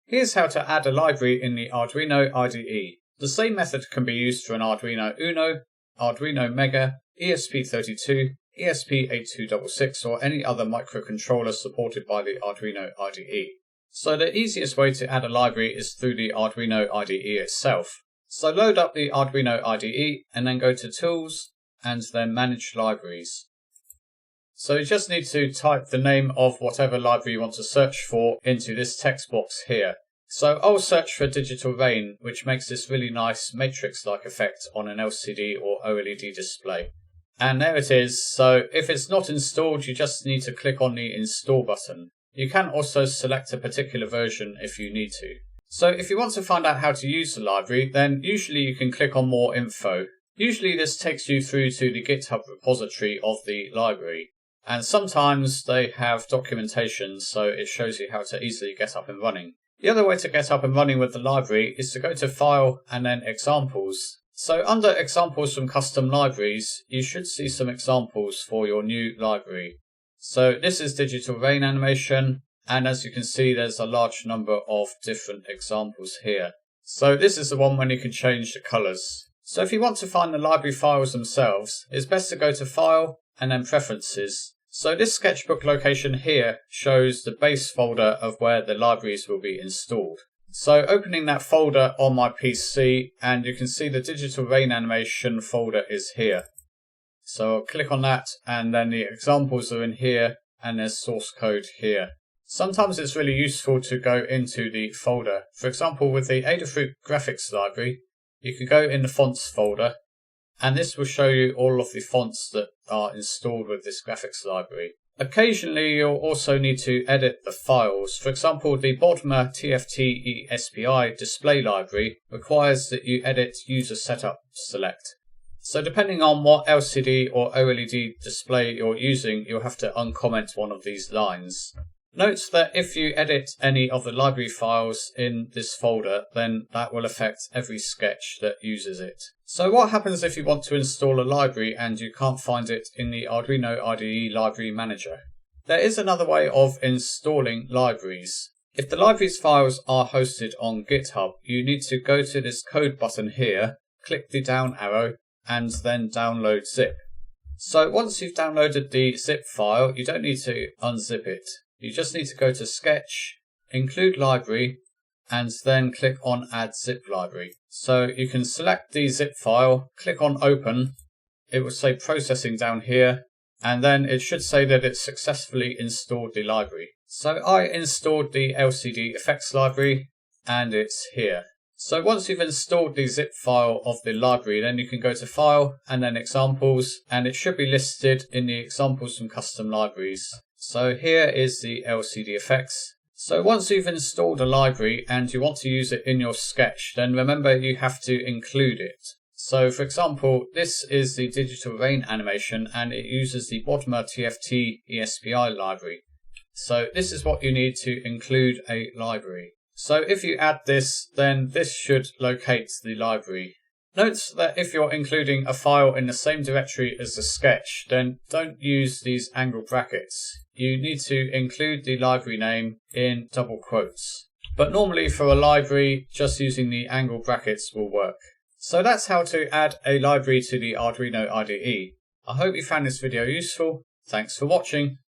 Here's how to add a library in the Arduino IDE. The same method can be used for an Arduino Uno, Arduino Mega, ESP32, ESP8266 or any other microcontroller supported by the Arduino IDE. So the easiest way to add a library is through the Arduino IDE itself. So load up the Arduino IDE and then go to Tools and then Manage Libraries. So you just need to type the name of whatever library you want to search for into this text box here. So I'll search for Digital Rain, which makes this really nice matrix-like effect on an LCD or OLED display. And there it is. So if it's not installed, you just need to click on the Install button. You can also select a particular version if you need to. So if you want to find out how to use the library, then usually you can click on More Info. Usually this takes you through to the GitHub repository of the library. And sometimes they have documentation, so it shows you how to easily get up and running. The other way to get up and running with the library is to go to File and then Examples. So under Examples from Custom Libraries, you should see some examples for your new library. So this is Digital Rain Animation, and as you can see there's a large number of different examples here. So this is the one when you can change the colours. So if you want to find the library files themselves, it's best to go to File and then Preferences. So this sketchbook location here shows the base folder of where the libraries will be installed. So opening that folder on my PC, and you can see the Digital Rain Animation folder is here. So I'll click on that and then the examples are in here and there's source code here. Sometimes it's really useful to go into the folder. For example, with the Adafruit graphics library, you can go in the fonts folder, and this will show you all of the fonts that are installed with this graphics library. Occasionally you'll also need to edit the files. For example, the Bodmer TFT ESPI display library requires that you edit user setup select. So depending on what LCD or OLED display you're using, you'll have to uncomment one of these lines. Note that if you edit any of the library files in this folder, then that will affect every sketch that uses it. So what happens if you want to install a library and you can't find it in the Arduino IDE Library Manager? There is another way of installing libraries. If the libraries files are hosted on GitHub, you need to go to this code button here, click the down arrow, and then download zip. So once you've downloaded the zip file, you don't need to unzip it. You just need to go to Sketch, Include Library, and then click on Add Zip Library. So you can select the zip file, click on Open, it will say Processing down here, and then it should say that it's successfully installed the library. So I installed the LCD effects library, and it's here. So once you've installed the zip file of the library, then you can go to File and then Examples, and it should be listed in the Examples from Custom Libraries. So here is the LCD effects. So once you've installed a library and you want to use it in your sketch, then remember you have to include it. So for example, this is the Digital Rain animation and it uses the Bodmer TFT ESPI library. So this is what you need to include a library. So if you add this, then this should locate the library. Note that if you're including a file in the same directory as the sketch, then don't use these angle brackets. You need to include the library name in double quotes. But normally for a library, just using the angle brackets will work. So that's how to add a library to the Arduino IDE. I hope you found this video useful. Thanks for watching.